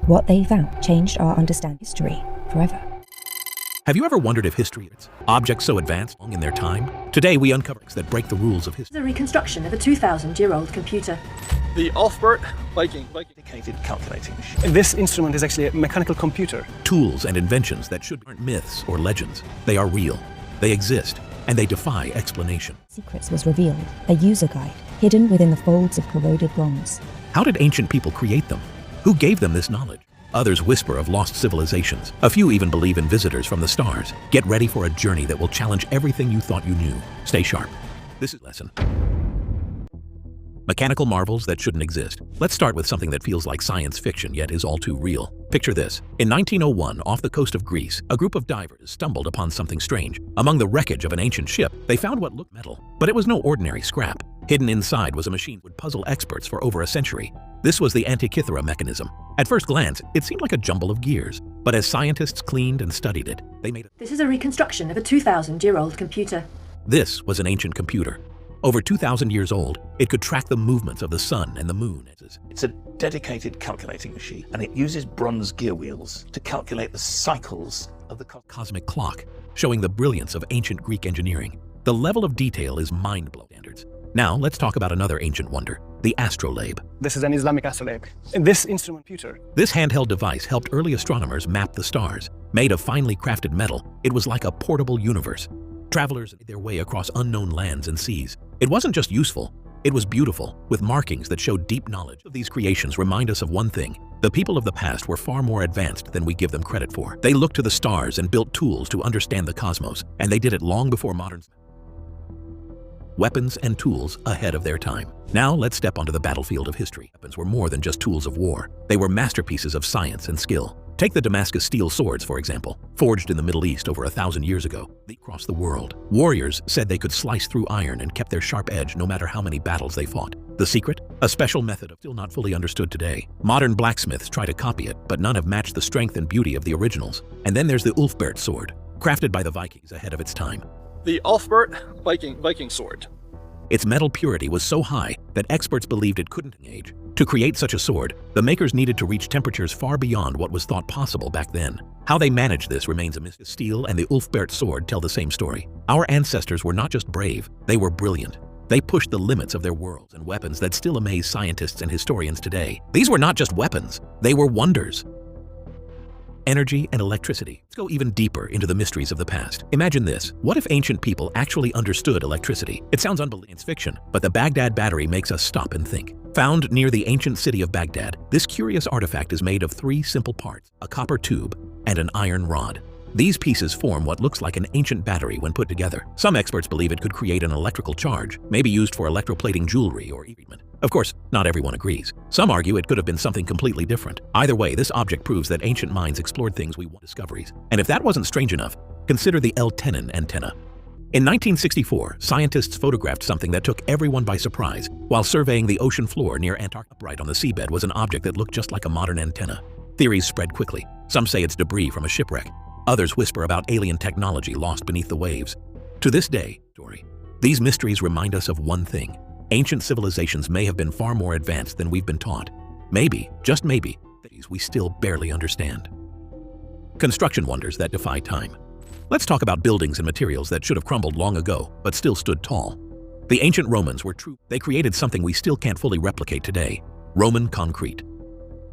What they found changed our understanding of history forever. Have you ever wondered if history is objects so advanced in their time? Today we uncover that break the rules of history. The reconstruction of a 2,000-year-old computer. The Viking dedicated calculating machine. And this instrument is actually a mechanical computer. Tools and inventions that aren't myths or legends. They are real, they exist, and they defy explanation. Secrets was revealed, a user guide hidden within the folds of corroded bronze. How did ancient people create them? Who gave them this knowledge? Others whisper of lost civilizations. A few even believe in visitors from the stars. Get ready for a journey that will challenge everything you thought you knew. Stay sharp. This is lesson. Mechanical marvels that shouldn't exist. Let's start with something that feels like science fiction yet is all too real. Picture this. In 1901, off the coast of Greece, a group of divers stumbled upon something strange. Among the wreckage of an ancient ship, they found what looked metal, but it was no ordinary scrap. Hidden inside was a machine that would puzzle experts for over a century. This was the Antikythera mechanism. At first glance, it seemed like a jumble of gears, but as scientists cleaned and studied it, they made it. This is a reconstruction of a 2,000-year-old computer. This was an ancient computer. Over 2,000 years old, it could track the movements of the sun and the moon. It's a dedicated calculating machine, and it uses bronze gear wheels to calculate the cycles of the cosmic clock, showing the brilliance of ancient Greek engineering. The level of detail is mind-blowing. Standards. Now, let's talk about another ancient wonder, the astrolabe. This is an Islamic astrolabe. In this instrument computer. This handheld device helped early astronomers map the stars. Made of finely crafted metal, it was like a portable universe. Travelers made their way across unknown lands and seas. It wasn't just useful, it was beautiful, with markings that showed deep knowledge. These creations remind us of one thing. The people of the past were far more advanced than we give them credit for. They looked to the stars and built tools to understand the cosmos, and they did it long before modern weapons and tools ahead of their time. Now let's step onto the battlefield of history. Weapons were more than just tools of war. They were masterpieces of science and skill. Take the Damascus steel swords, for example, forged in the Middle East over 1,000 years ago. They crossed the world. Warriors said they could slice through iron and kept their sharp edge no matter how many battles they fought. The secret? A special method still not fully understood today. Modern blacksmiths try to copy it, but none have matched the strength and beauty of the originals. And then there's the Ulfbert sword, crafted by the Vikings ahead of its time. The Ulfbert Viking sword. Its metal purity was so high that experts believed it couldn't age. To create such a sword, the makers needed to reach temperatures far beyond what was thought possible back then. How they managed this remains a mystery. Steel and the Ulfbert sword tell the same story. Our ancestors were not just brave, they were brilliant. They pushed the limits of their worlds and weapons that still amaze scientists and historians today. These were not just weapons, they were wonders. Energy and electricity. Let's go even deeper into the mysteries of the past. Imagine this. What if ancient people actually understood electricity? It sounds unbelievable. It's fiction, but the Baghdad battery makes us stop and think. Found near the ancient city of Baghdad, this curious artifact is made of 3 simple parts, a copper tube and an iron rod. These pieces form what looks like an ancient battery when put together. Some experts believe it could create an electrical charge, maybe used for electroplating jewelry or treatment. Of course, not everyone agrees. Some argue it could have been something completely different. Either way, this object proves that ancient minds explored things we want discoveries. And if that wasn't strange enough, consider the El-Tenin antenna. In 1964, scientists photographed something that took everyone by surprise. While surveying the ocean floor near Antarctica, upright on the seabed was an object that looked just like a modern antenna. Theories spread quickly. Some say it's debris from a shipwreck. Others whisper about alien technology lost beneath the waves. To this day, these mysteries remind us of one thing. Ancient civilizations may have been far more advanced than we've been taught. Maybe, just maybe, these we still barely understand. Construction wonders that defy time. Let's talk about buildings and materials that should have crumbled long ago, but still stood tall. The ancient Romans were true. They created something we still can't fully replicate today: Roman concrete.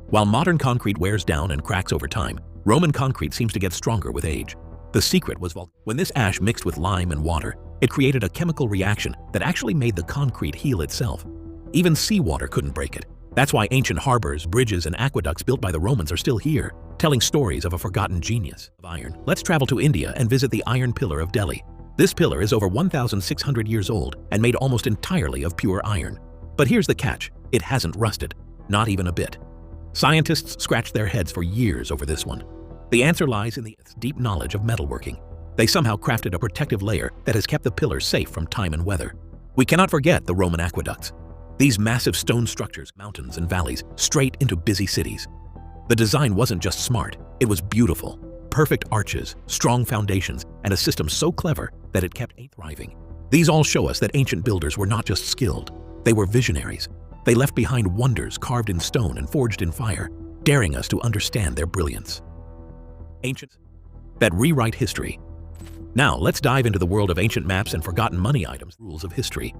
While modern concrete wears down and cracks over time, Roman concrete seems to get stronger with age. The secret was when this ash mixed with lime and water, it created a chemical reaction that actually made the concrete heal itself. Even seawater couldn't break it. That's why ancient harbors, bridges, and aqueducts built by the Romans are still here, telling stories of a forgotten genius of iron. Let's travel to India and visit the Iron Pillar of Delhi. This pillar is over 1,600 years old and made almost entirely of pure iron. But here's the catch: it hasn't rusted, not even a bit. Scientists scratched their heads for years over this one. The answer lies in the deep knowledge of metalworking. They somehow crafted a protective layer that has kept the pillar safe from time and weather. We cannot forget the Roman aqueducts. These massive stone structures, mountains and valleys, straight into busy cities. The design wasn't just smart, it was beautiful. Perfect arches, strong foundations, and a system so clever that it kept thriving. These all show us that ancient builders were not just skilled, they were visionaries. They left behind wonders carved in stone and forged in fire. daring us to understand their brilliance. Ancients that rewrite history. Now, let's dive into the world of ancient maps and forgotten money items, rules of history.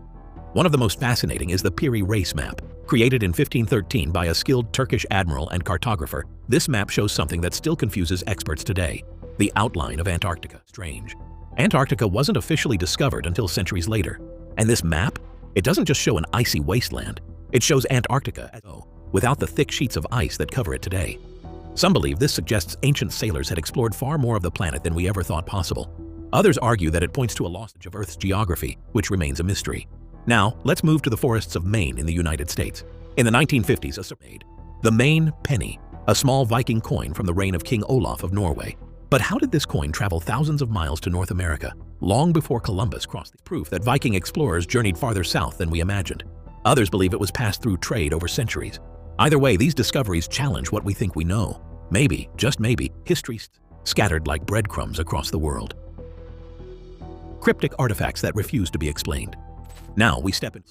One of the most fascinating is the Piri Reis map. Created in 1513 by a skilled Turkish admiral and cartographer, this map shows something that still confuses experts today: the outline of Antarctica. Strange. Antarctica wasn't officially discovered until centuries later. And this map? It doesn't just show an icy wasteland. It shows Antarctica as though, without the thick sheets of ice that cover it today. Some believe this suggests ancient sailors had explored far more of the planet than we ever thought possible. Others argue that it points to a lost age of Earth's geography, which remains a mystery. Now, let's move to the forests of Maine in the United States. In the 1950s, the Maine penny, a small Viking coin from the reign of King Olaf of Norway. But how did this coin travel thousands of miles to North America, long before Columbus crossed? The proof that Viking explorers journeyed farther south than we imagined. Others believe it was passed through trade over centuries. Either way, these discoveries challenge what we think we know. Maybe, just maybe, history scattered like breadcrumbs across the world. Cryptic artifacts that refuse to be explained. Now we step in.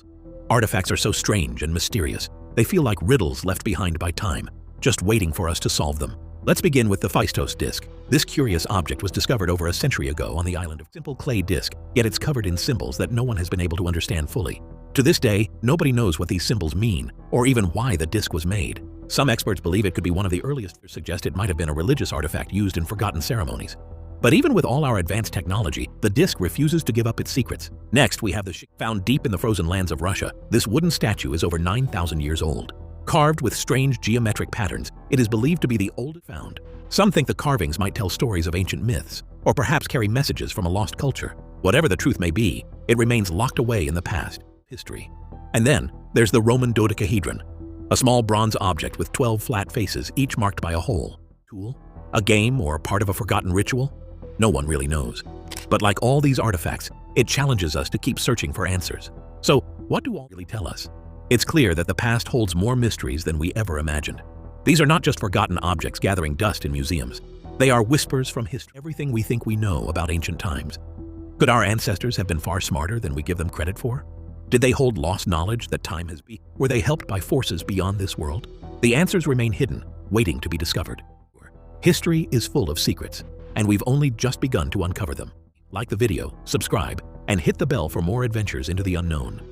Artifacts are so strange and mysterious. They feel like riddles left behind by time, just waiting for us to solve them. Let's begin with the Phaistos disc. This curious object was discovered over a century ago on the island of simple clay disc, yet it's covered in symbols that no one has been able to understand fully. To this day, nobody knows what these symbols mean, or even why the disc was made. Some experts believe it could be one of the earliest, or suggest it might have been a religious artifact used in forgotten ceremonies. But even with all our advanced technology, the disc refuses to give up its secrets. Next, we have the found deep in the frozen lands of Russia. This wooden statue is over 9,000 years old. Carved with strange geometric patterns, it is believed to be the oldest found. Some think the carvings might tell stories of ancient myths, or perhaps carry messages from a lost culture. Whatever the truth may be, it remains locked away in the past history. And then, there's the Roman dodecahedron, a small bronze object with 12 flat faces, each marked by a hole. Tool? A game or part of a forgotten ritual? No one really knows. But like all these artifacts, it challenges us to keep searching for answers. So, what do all really tell us? It's clear that the past holds more mysteries than we ever imagined. These are not just forgotten objects gathering dust in museums. They are whispers from history, everything we think we know about ancient times. Could our ancestors have been far smarter than we give them credit for? Did they hold lost knowledge that time has been? Were they helped by forces beyond this world? The answers remain hidden, waiting to be discovered. History is full of secrets, and we've only just begun to uncover them. Like the video, subscribe, and hit the bell for more adventures into the unknown.